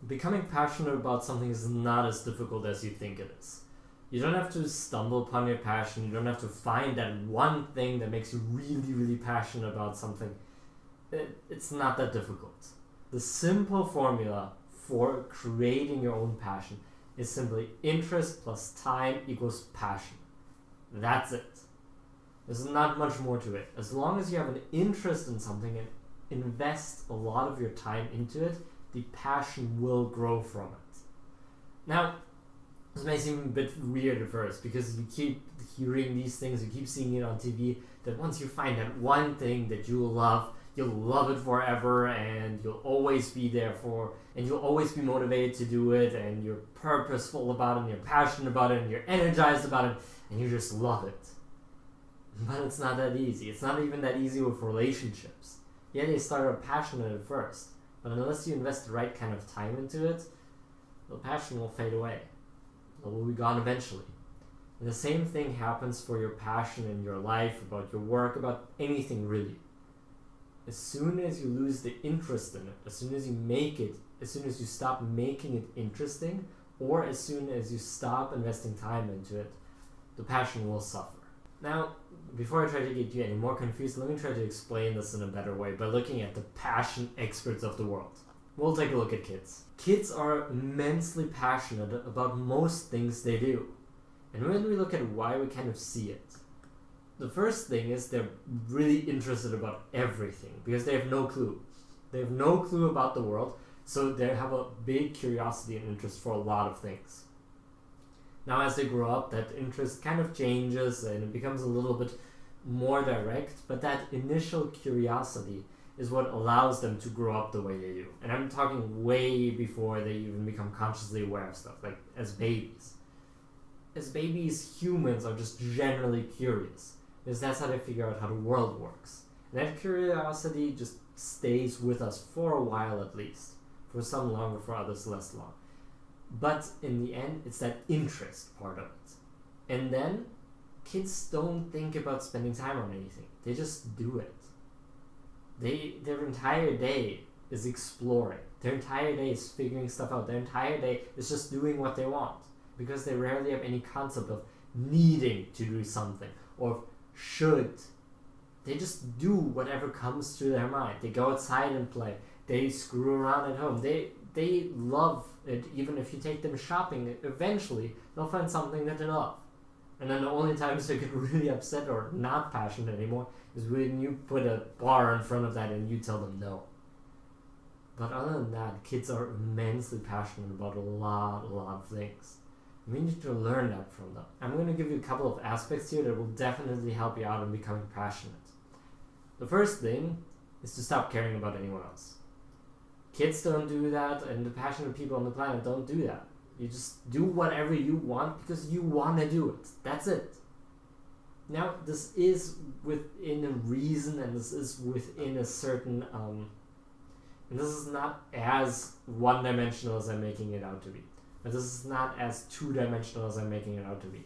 becoming passionate about something is not as difficult as you think it is. You don't have to stumble upon your passion. You don't have to find that one thing that makes you really, really passionate about something. It's not that difficult. The simple formula for creating your own passion is simply interest plus time equals passion. That's it. There's not much more to it. As long as you have an interest in something and invest a lot of your time into it, the passion will grow from it. Now, this may seem a bit weird at first because you keep hearing these things, you keep seeing it on TV, that once you find that one thing that you love, you'll love it forever and you'll always be there for, and you'll always be motivated to do it, and you're purposeful about it, and you're passionate about it, and you're energized about it, and you just love it. But it's not that easy. It's not even that easy with relationships. Yeah, they start out passionate at first, but unless you invest the right kind of time into it, the passion will fade away. It will be gone eventually. And the same thing happens for your passion in your life, about your work, about anything really. As soon as you lose the interest in it, as soon as you stop making it interesting, or as soon as you stop investing time into it, the passion will suffer. Now, before I try to get you any more confused, let me try to explain this in a better way by looking at the passion experts of the world. We'll take a look at kids. Kids are immensely passionate about most things they do. And when we look at why, we kind of see it. The first thing is they're really interested about everything because they have no clue. They have no clue about the world, so they have a big curiosity and interest for a lot of things. Now, as they grow up, that interest kind of changes and it becomes a little bit more direct, but that initial curiosity is what allows them to grow up the way they do. And I'm talking way before they even become consciously aware of stuff, like as babies. As babies, humans are just generally curious, because that's how they figure out how the world works. And that curiosity just stays with us for a while at least. For some longer, for others less long. But in the end, it's that interest part of it. And then, kids don't think about spending time on anything. They just do it. Their entire day is exploring. Their entire day is figuring stuff out. Their entire day is just doing what they want. Because they rarely have any concept of needing to do something or should. They just do whatever comes to their mind. They go outside and play. They screw around at home. They love it. Even if you take them shopping, eventually they'll find something that they love. And then the only times they get really upset or not passionate anymore is when you put a bar in front of that and you tell them no. But other than that, kids are immensely passionate about a lot of things. We need to learn that from them. I'm going to give you a couple of aspects here that will definitely help you out in becoming passionate. The first thing is to stop caring about anyone else. Kids don't do that, and the passionate people on the planet don't do that. You just do whatever you want because you want to do it. That's it. Now, this is within a reason, and this is within a certain... and this is not as one-dimensional as I'm making it out to be. But this is not as two-dimensional as I'm making it out to be.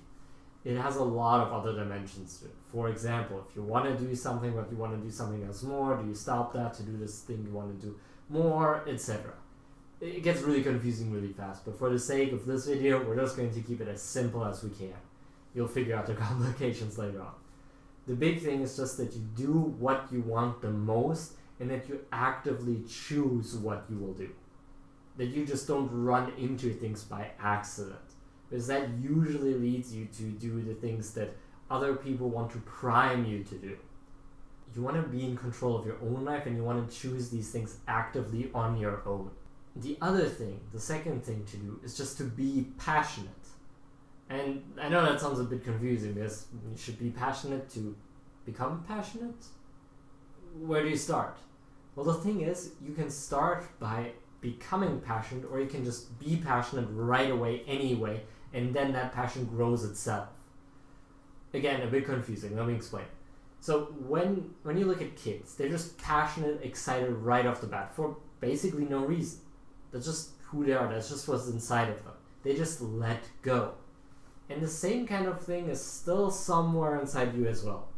It has a lot of other dimensions to it. For example, if you want to do something, but you want to do something else more, do you stop that to do this thing you want to do more, etc. It gets really confusing really fast, but for the sake of this video, we're just going to keep it as simple as we can. You'll figure out the complications later on. The big thing is just that you do what you want the most, and that you actively choose what you will do. That you just don't run into things by accident. Because that usually leads you to do the things that other people want to prime you to do. You want to be in control of your own life, and you want to choose these things actively on your own. The other thing, the second thing to do, is just to be passionate. And I know that sounds a bit confusing, because you should be passionate to become passionate? Where do you start? Well, the thing is, you can start by becoming passionate, or you can just be passionate right away anyway, and then that passion grows itself. Again, a bit confusing, let me explain. So when you look at kids, they're just passionate, excited right off the bat for basically no reason. That's just who they are, that's just what's inside of them. They just let go. And the same kind of thing is still somewhere inside you as well.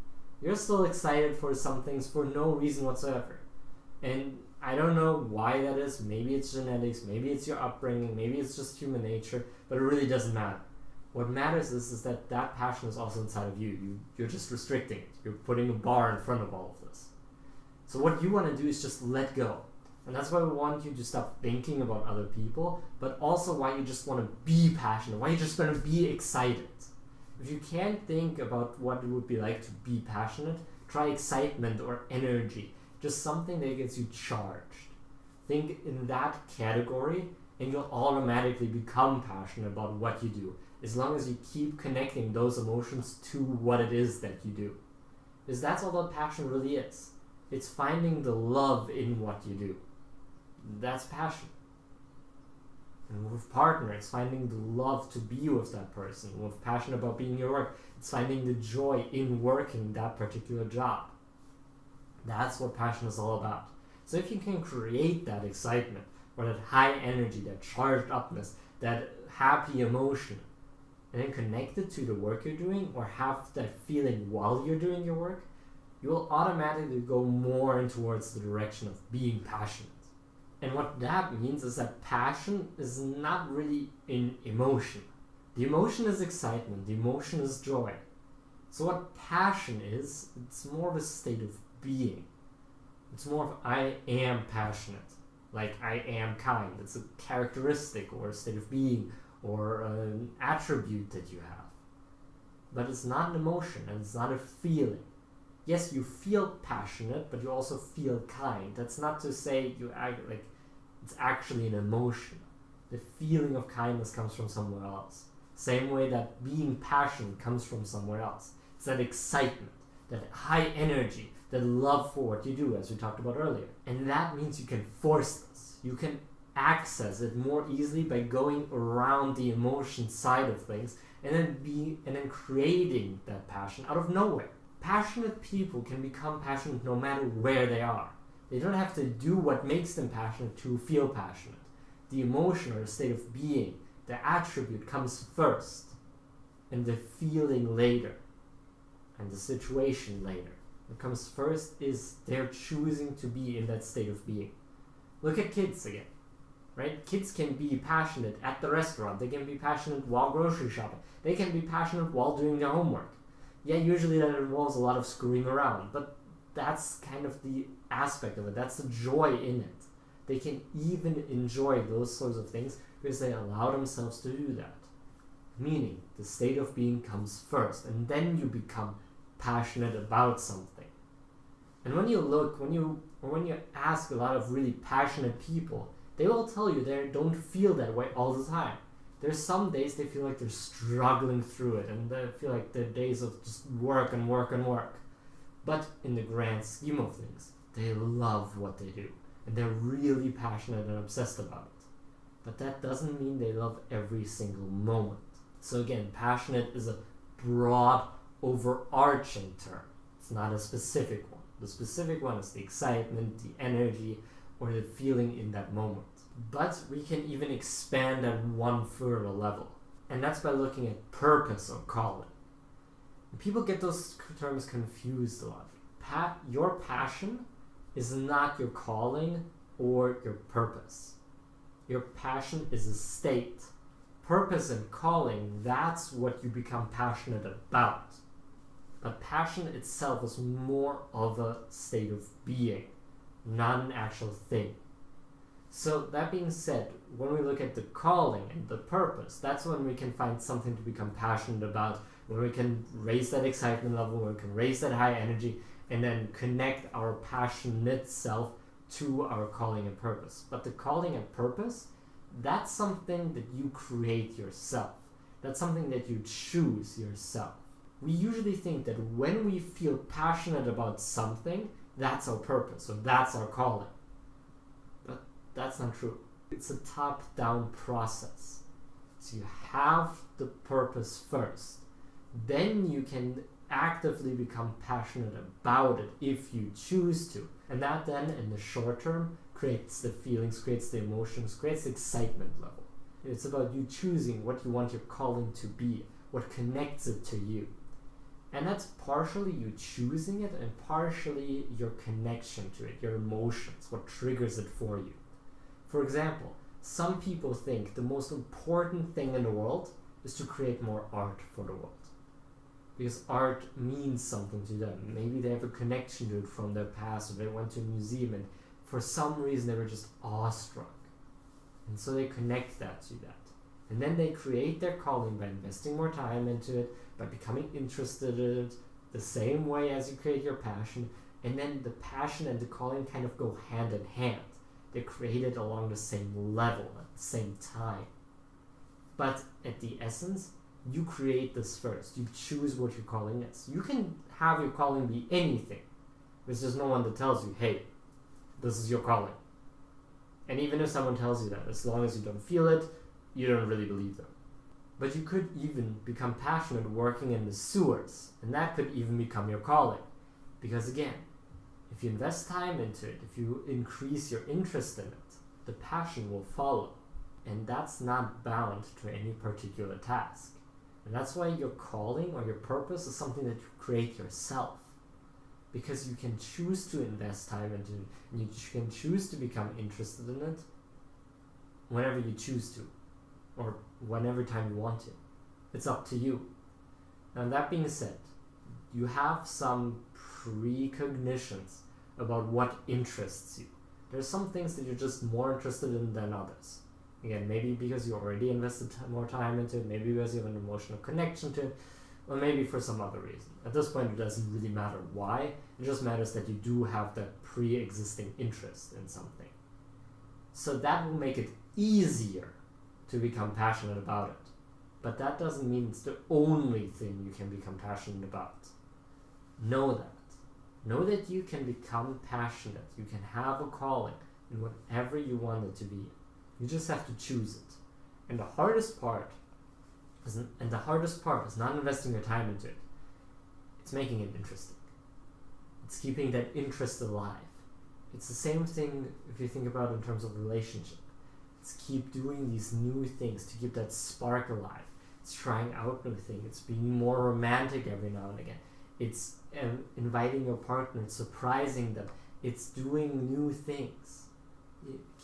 You're still excited for some things for no reason whatsoever. And I don't know why that is. Maybe it's genetics, maybe it's your upbringing, maybe it's just human nature, but it really doesn't matter. What matters is that passion is also inside of you. You're just restricting it. You're putting a bar in front of all of this. So what you want to do is just let go. And that's why we want you to stop thinking about other people, but also why you just want to be passionate, why you just want to be excited. If you can't think about what it would be like to be passionate, try excitement or energy. Just something that gets you charged. Think in that category and you'll automatically become passionate about what you do, as long as you keep connecting those emotions to what it is that you do. Because that's all that passion really is. It's finding the love in what you do. That's passion. And with partner, it's finding the love to be with that person. With passion about being your work, it's finding the joy in working that particular job. That's what passion is all about. So if you can create that excitement, or that high energy, that charged upness, that happy emotion, and then connect it to the work you're doing, or have that feeling while you're doing your work, you will automatically go more in towards the direction of being passionate. And what that means is that passion is not really an emotion. The emotion is excitement, the emotion is joy. So what passion is, it's more of a state of being. It's more of I am passionate, like I am kind. It's a characteristic or a state of being or an attribute that you have. But it's not an emotion and it's not a feeling. Yes, you feel passionate, but you also feel kind. That's not to say you act like it's actually an emotion. The feeling of kindness comes from somewhere else. Same way that being passionate comes from somewhere else. It's that excitement, that high energy, that love for what you do, as we talked about earlier. And that means you can force this. You can access it more easily by going around the emotion side of things and then creating that passion out of nowhere. Passionate people can become passionate no matter where they are. They don't have to do what makes them passionate to feel passionate. The emotion or the state of being, the attribute comes first, and the feeling later, and the situation later. What comes first is they're choosing to be in that state of being. Look at kids again, right? Kids can be passionate at the restaurant. They can be passionate while grocery shopping. They can be passionate while doing their homework. Yeah, usually that involves a lot of screwing around, but that's kind of the aspect of it. That's the joy in it. They can even enjoy those sorts of things because they allow themselves to do that. Meaning, the state of being comes first, and then you become passionate about something. And when you ask a lot of really passionate people, they will tell you they don't feel that way all the time. There's some days they feel like they're struggling through it, and they feel like they're days of just work and work and work. But in the grand scheme of things, they love what they do, and they're really passionate and obsessed about it. But that doesn't mean they love every single moment. So again, passionate is a broad, overarching term. It's not a specific one. The specific one is the excitement, the energy, or the feeling in that moment. But we can even expand at one further level, and that's by looking at purpose or calling. People get those terms confused a lot. Your passion is not your calling or your purpose. Your passion is a state. Purpose and calling, that's what you become passionate about. But passion itself is more of a state of being, not an actual thing. So that being said, when we look at the calling and the purpose, that's when we can find something to become passionate about, when we can raise that excitement level, when we can raise that high energy, and then connect our passionate self to our calling and purpose. But the calling and purpose, that's something that you create yourself. That's something that you choose yourself. We usually think that when we feel passionate about something, that's our purpose, or that's our calling. But that's not true. It's a top-down process. So you have the purpose first. Then you can actively become passionate about it if you choose to. And that then, in the short term, creates the feelings, creates the emotions, creates the excitement level. It's about you choosing what you want your calling to be, what connects it to you. And that's partially you choosing it and partially your connection to it, your emotions, what triggers it for you. For example, some people think the most important thing in the world is to create more art for the world. Because art means something to them. Maybe they have a connection to it from their past, or they went to a museum and for some reason they were just awestruck. And so they connect that to that. And then they create their calling by investing more time into it, by becoming interested in it, the same way as you create your passion. And then the passion and the calling kind of go hand in hand. They're created along the same level at the same time. But at the essence, you create this first. You choose what your calling is. You can have your calling be anything. There's just no one that tells you, hey, this is your calling. And even if someone tells you that, as long as you don't feel it, you don't really believe them. But you could even become passionate working in the sewers, and that could even become your calling. Because again, if you invest time into it, if you increase your interest in it, the passion will follow. And that's not bound to any particular task. And that's why your calling or your purpose is something that you create yourself. Because you can choose to invest time into it, and you can choose to become interested in it whenever you choose to, or whenever time you want to. It's up to you. And that being said, you have some precognitions about what interests you. There's some things that you're just more interested in than others. Again, maybe because you already invested more time into it, maybe because you have an emotional connection to it, or maybe for some other reason. At this point, it doesn't really matter why. It just matters that you do have that pre-existing interest in something. So that will make it easier to become passionate about it. But that doesn't mean it's the only thing you can become passionate about. Know that. Know that you can become passionate. You can have a calling in whatever you want it to be. You just have to choose it. And the hardest part is not investing your time into it. It's making it interesting. It's keeping that interest alive. It's the same thing if you think about it in terms of relationship. It's keep doing these new things to keep that spark alive. It's trying out new things. It's being more romantic every now and again. It's inviting your partner, it's surprising them. It's doing new things.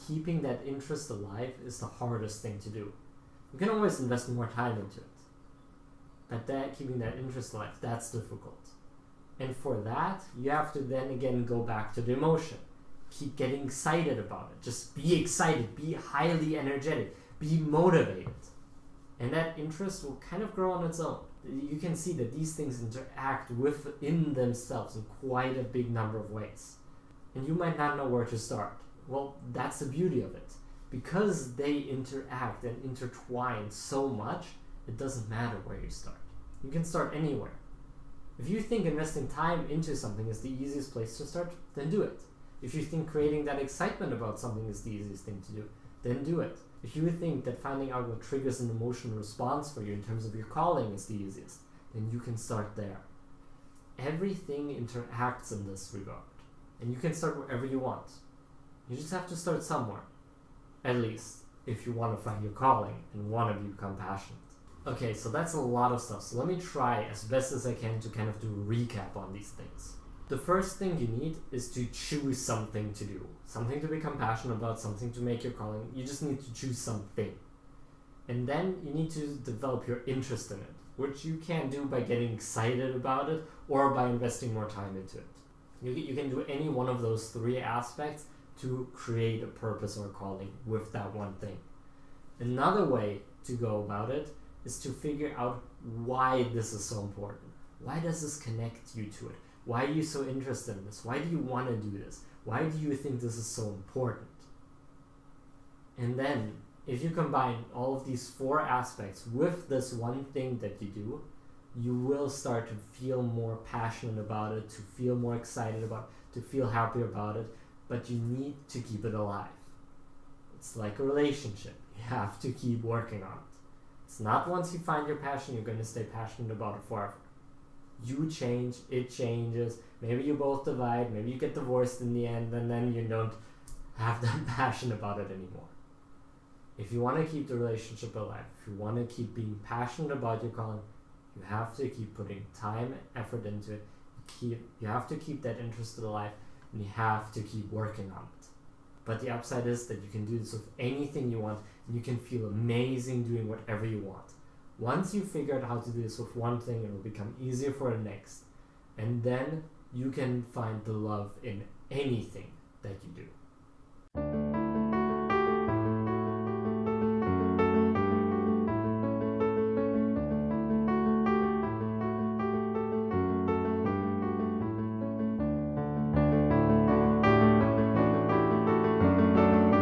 Keeping that interest alive is the hardest thing to do. You can always invest more time into it. But keeping that interest alive, that's difficult. And for that, you have to then again go back to the emotion. Keep getting excited about it. Just be excited, be highly energetic, be motivated. And that interest will kind of grow on its own. You can see that these things interact within themselves in quite a big number of ways. And you might not know where to start. Well, that's the beauty of it. Because they interact and intertwine so much, it doesn't matter where you start. You can start anywhere. If you think investing time into something is the easiest place to start, then do it. If you think creating that excitement about something is the easiest thing to do, then do it. If you think that finding out what triggers an emotional response for you in terms of your calling is the easiest, then you can start there. Everything interacts in this regard. And you can start wherever you want. You just have to start somewhere. At least, if you want to find your calling and want to become passionate. Okay, so that's a lot of stuff. So let me try as best as I can to kind of do a recap on these things. The first thing you need is to choose something to do. Something to become passionate about, something to make your calling. You just need to choose something. And then you need to develop your interest in it, which you can do by getting excited about it or by investing more time into it. You can do any one of those three aspects to create a purpose or calling with that one thing. Another way to go about it is to figure out why this is so important. Why does this connect you to it? Why are you so interested in this? Why do you want to do this? Why do you think this is so important? And then, if you combine all of these four aspects with this one thing that you do, you will start to feel more passionate about it, to feel more excited about it, to feel happy about it, but you need to keep it alive. It's like a relationship. You have to keep working on it. It's not once you find your passion, you're going to stay passionate about it forever. You change, it changes, maybe you both divide, maybe you get divorced in the end, and then you don't have that passion about it anymore. If you want to keep the relationship alive, if you want to keep being passionate about your calling, You have to keep putting time and effort into it. You have to keep that interest alive, and you have to keep working on it. But the upside is that you can do this with anything you want, and you can feel amazing doing whatever you want. Once you figure out how to do this with one thing, it will become easier for the next. And then you can find the love in anything that you do.